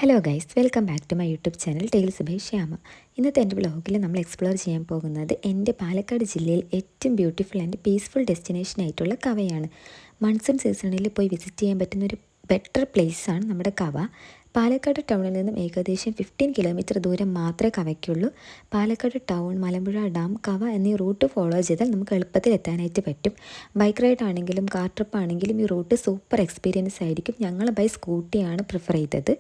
Hello guys, welcome back to my YouTube channel tales by Shyama. ഇന്നത്തെ എൻ്റെ വ്ലോഗിൽ നമ്മൾ explore ചെയ്യാൻ പോകുന്നത് എൻ്റെ പാലക്കാട് ജില്ലയിൽ ഏറ്റവും ബ്യൂട്ടിഫുൾ ആൻഡ് പീസ്ഫുൾ ഡെസ്റ്റിനേഷൻ ആയിട്ടുള്ള കവയാണ്. മൺസൂൺ സീസണിൽ പോയി വിസിറ്റ് ചെയ്യാൻ പറ്റുന്ന ഒരു ബെറ്റർ പ്ലേസാണ് നമ്മുടെ കവ. പാലക്കാട് ടൗണിൽ നിന്നും ഏകദേശം 15 കിലോമീറ്റർ ദൂരം മാത്രമേ കവയ്ക്കുള്ളൂ. പാലക്കാട് ടൗൺ, മലമ്പുഴ ഡാം, കവ എന്നീ റൂട്ട് ഫോളോ ചെയ്താൽ നമുക്ക് എളുപ്പത്തിൽ എത്താനായിട്ട് പറ്റും. ബൈക്ക് റൈഡ് ആണെങ്കിലും കാർ ട്രിപ്പ് ആണെങ്കിലും ഈ റൂട്ട് സൂപ്പർ എക്സ്പീരിയൻസ് ആയിരിക്കും. ഞങ്ങൾ ബൈ സ്കൂട്ടിയാണ് പ്രിഫർ ചെയ്തത്.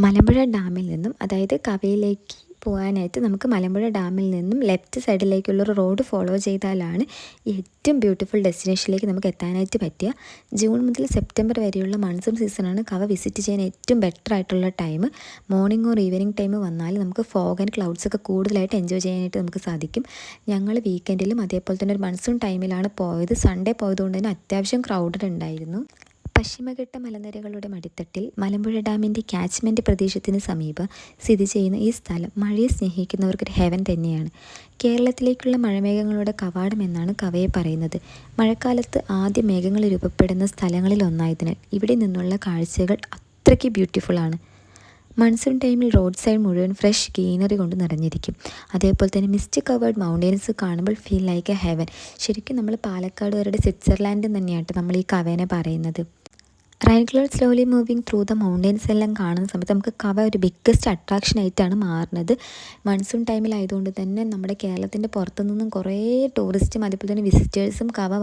മലമ്പുഴ ഡാമിൽ നിന്നും, അതായത് കവയിലേക്ക് പോകാനായിട്ട് നമുക്ക് മലമ്പുഴ ഡാമിൽ നിന്നും ലെഫ്റ്റ് സൈഡിലേക്കുള്ളൊരു റോഡ് ഫോളോ ചെയ്താലാണ് ഏറ്റവും ബ്യൂട്ടിഫുൾ ഡെസ്റ്റിനേഷനിലേക്ക് നമുക്ക് എത്താനായിട്ട് പറ്റുക. ജൂൺ മുതൽ സെപ്റ്റംബർ വരെയുള്ള മൺസൂൺ സീസണാണ് കവ വിസിറ്റ് ചെയ്യാൻ ഏറ്റവും ബെറ്റർ ആയിട്ടുള്ള time. Morning or evening time വന്നാൽ നമുക്ക് ഫോഗ് ആൻഡ് ക്ലൗഡ്സ് ഒക്കെ കൂടുതലായിട്ട് എൻജോയ് ചെയ്യാനായിട്ട് നമുക്ക് സാധിക്കും. ഞങ്ങൾ വീക്കെൻഡിലും അതേപോലെ തന്നെ ഒരു മൺസൂൺ ടൈമിലാണ് പോയത്. സൺഡേ പോയതുകൊണ്ട് തന്നെ അത്യാവശ്യം ക്രൗഡഡ് ഉണ്ടായിരുന്നു. പശ്ചിമഘട്ട മലനിരകളുടെ മടിത്തട്ടിൽ മലമ്പുഴ ഡാമിൻ്റെ ക്യാച്ച്മെൻറ്റ് പ്രദേശത്തിന് സമീപം സ്ഥിതി ചെയ്യുന്ന ഈ സ്ഥലം മഴയെ സ്നേഹിക്കുന്നവർക്കൊരു ഹെവൻ തന്നെയാണ്. കേരളത്തിലേക്കുള്ള മഴമേഘങ്ങളുടെ കവാടം എന്നാണ് കവയെ പറയുന്നത്. മഴക്കാലത്ത് ആദ്യ മേഘങ്ങൾ രൂപപ്പെടുന്ന സ്ഥലങ്ങളിൽ ഒന്നായതിനാൽ ഇവിടെ നിന്നുള്ള കാഴ്ചകൾ അത്രയ്ക്ക് ബ്യൂട്ടിഫുള്ളാണ്. മൺസൂൺ ടൈമിൽ റോഡ് സൈഡ് മുഴുവൻ ഫ്രഷ് ഗ്രീനറി കൊണ്ട് നിറഞ്ഞിരിക്കും. അതേപോലെ തന്നെ മിസ്റ്റ് കവേർഡ് മൗണ്ടെയ്ൻസ് കാണുമ്പോൾ ഫീൽ ലൈക്ക് എ ഹെവൻ. ശരിക്കും നമ്മൾ പാലക്കാടുകാരുടെ സ്വിറ്റ്സർലാൻഡ് തന്നെയാണ് നമ്മൾ ഈ കവേനെ പറയുന്നത്. Rain cloud slowly moving through the mountains എല്ലാം കാണുന്ന സമയത്ത് നമുക്ക് കവ ഒരു ബിഗ്ഗസ്റ്റ് അട്രാക്ഷൻ ആയിട്ടാണ് മാറുന്നത്. മൺസൂൺ ടൈമിലായതുകൊണ്ട് തന്നെ നമ്മുടെ കേരളത്തിൻ്റെ പുറത്തു നിന്നും കുറേ ടൂറിസ്റ്റും അതേപോലെ തന്നെ വിസിറ്റേഴ്സും കവ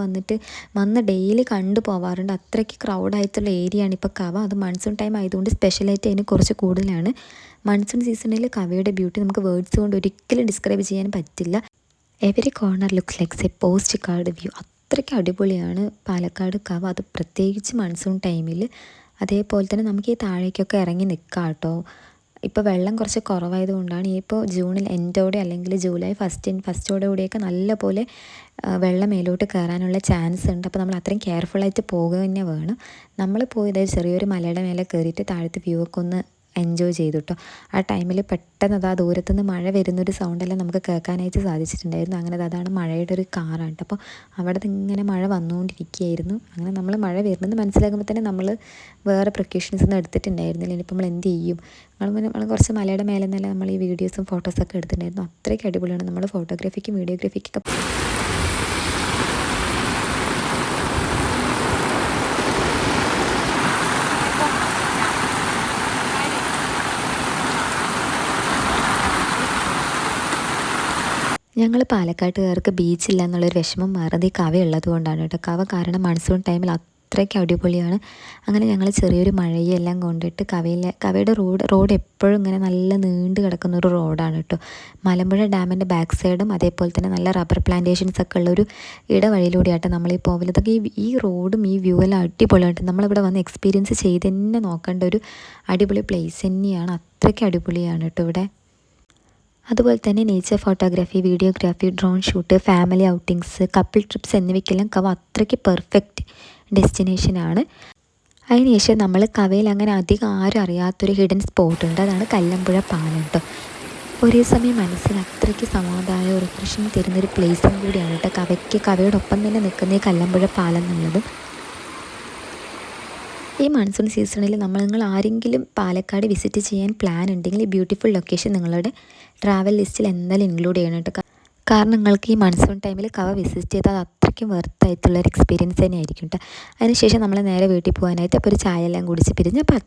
വന്ന് ഡെയിലി കണ്ടു പോവാറുണ്ട്. അത്രയ്ക്ക് ക്രൗഡായിട്ടുള്ള ഏരിയയാണ് ഇപ്പോൾ കവ. അത് മൺസൂൺ ടൈം ആയതുകൊണ്ട് സ്പെഷ്യലായിട്ട് അതിന് കുറച്ച് കൂടുതലാണ്. മൺസൂൺ സീസണിൽ കവയുടെ ബ്യൂട്ടി നമുക്ക് വേർഡ്സ് കൊണ്ട് ഒരിക്കലും ഡിസ്ക്രൈബ് ചെയ്യാൻ പറ്റില്ല. Every corner looks likes A post card view. അത്രയ്ക്ക് അടിപൊളിയാണ് പാലക്കാട് കവ, അത് പ്രത്യേകിച്ച് മൺസൂൺ ടൈമിൽ. അതേപോലെ തന്നെ നമുക്ക് ഈ താഴേക്കൊക്കെ ഇറങ്ങി നിൽക്കാം കേട്ടോ. ഇപ്പോൾ വെള്ളം കുറച്ച് കുറവായതുകൊണ്ടാണ് ഇപ്പോൾ ജൂണിൽ എൻഡോടെ അല്ലെങ്കിൽ ജൂലൈ ഫസ്റ്റോടെ കൂടിയൊക്കെ നല്ലപോലെ വെള്ളം മേലോട്ട് കയറാനുള്ള ചാൻസ് ഉണ്ട്. അപ്പോൾ നമ്മൾ അത്രയും കെയർഫുള്ളായിട്ട് പോകുക തന്നെ വേണം. നമ്മൾ പോയത് ചെറിയൊരു മലയുടെ മേലെ കയറിയിട്ട് താഴത്തെ വ്യൂ ഒക്കെ ഒന്ന് എൻജോയ് ചെയ്തു കേട്ടോ. ആ ടൈമിൽ പെട്ടെന്ന് അതാ ദൂരത്തുനിന്ന് മഴ വരുന്നൊരു സൗണ്ടെല്ലാം നമുക്ക് കേൾക്കാനായിട്ട് സാധിച്ചിട്ടുണ്ടായിരുന്നു. അങ്ങനെ അതാണ് മഴയുടെ ഒരു കാറാണ്. അപ്പോൾ അവിടെ നിന്ന് ഇങ്ങനെ മഴ വന്നുകൊണ്ടിരിക്കുകയായിരുന്നു. അങ്ങനെ നമ്മൾ മഴ വരുന്നത് മനസ്സിലാക്കുമ്പോൾ തന്നെ നമ്മൾ വേറെ പ്രിക്കോഷൻസ് ഒന്നും എടുത്തിട്ടുണ്ടായിരുന്നില്ല. ഇനിയിപ്പോൾ നമ്മൾ എന്ത് ചെയ്യും? നമ്മൾ കുറച്ച് മലയുടെ മേലെ നിന്നല്ല നമ്മൾ ഈ വീഡിയോസും ഫോട്ടോസൊക്കെ എടുത്തിട്ടുണ്ടായിരുന്നു. അത്രയ്ക്ക് അടിപൊളിയാണ്. നമ്മൾ ഫോട്ടോഗ്രാഫിക്കും വീഡിയോഗ്രാഫിക്കൊക്കെ ഞങ്ങൾ പാലക്കാട്ടുകാർക്ക് ബീച്ചില്ല എന്നുള്ളൊരു വിഷമം മാറുന്നത് ഈ കവ ഉള്ളത് കൊണ്ടാണ് കേട്ടോ. കവ കാരണം മൺസൂൺ ടൈമിൽ അത്രയ്ക്ക് അടിപൊളിയാണ്. അങ്ങനെ ഞങ്ങൾ ചെറിയൊരു മഴയെല്ലാം കൊണ്ടിട്ട് കവയുടെ റോഡ് എപ്പോഴും ഇങ്ങനെ നല്ല നീണ്ട് കിടക്കുന്ന ഒരു റോഡാണ് കേട്ടോ. മലമ്പുഴ ഡാമിൻ്റെ ബാക്ക് സൈഡും അതേപോലെ തന്നെ നല്ല റബ്ബർ പ്ലാന്റേഷൻസ് ഒക്കെ ഉള്ളൊരു ഇടവഴിയിലൂടെയാട്ടോ നമ്മൾ ഈ പോകല്. ഇതൊക്കെ ഈ റോഡും ഈ വ്യൂ എല്ലാം അടിപൊളിയായിട്ട് നമ്മളിവിടെ വന്ന് എക്സ്പീരിയൻസ് ചെയ്ത് തന്നെ നോക്കേണ്ട ഒരു അടിപൊളി പ്ലേസ് തന്നെയാണ്. അത്രയ്ക്ക് അടിപൊളിയാണ് കേട്ടോ ഇവിടെ. അതുപോലെ തന്നെ nature photography, videography, drone shoot, family outings, couple trips എന്നിവയ്ക്കെല്ലാം കവ അത്രയ്ക്ക് പെർഫെക്റ്റ് ഡെസ്റ്റിനേഷനാണ്. അതിനുശേഷം നമ്മൾ കവയിൽ അങ്ങനെ അധികം ആരും അറിയാത്തൊരു ഹിഡൻ സ്പോട്ടുണ്ട്. അതാണ് കല്ലമ്പുഴ പാലം കേട്ടോ. ഒരേ സമയം മനസ്സിന് അത്രയ്ക്ക് സമാധാനവും റിഫ്രഷിങ് തരുന്നൊരു പ്ലേസും കൂടിയാണ് കേട്ടോ കവയോടൊപ്പം തന്നെ നിൽക്കുന്ന ഈ കല്ലമ്പുഴ പാലം എന്നുള്ളത്. ഈ മൺസൂൺ സീസണിൽ നിങ്ങൾ ആരെങ്കിലും പാലക്കാട് വിസിറ്റ് ചെയ്യാൻ പ്ലാൻ ഉണ്ടെങ്കിൽ ഈ ബ്യൂട്ടിഫുൾ ലൊക്കേഷൻ നിങ്ങളുടെ ട്രാവൽ ലിസ്റ്റിൽ എന്തായാലും ഇൻക്ലൂഡ് ചെയ്യണം കേട്ടോ. കാരണം നിങ്ങൾക്ക് ഈ മൺസൂൺ ടൈമിൽ കവ വിസിറ്റ് ചെയ്താൽ അത്രയ്ക്കും വെർത്തായിട്ടുള്ളൊരു എക്സ്പീരിയൻസ് തന്നെ ആയിരിക്കും കേട്ടോ. അതിനുശേഷം നമ്മൾ നേരെ വീട്ടിൽ പോകാനായിട്ട് അപ്പോൾ ഒരു ചായ എല്ലാം കുടിച്ച് പിരിഞ്ഞ് അപ്പോൾ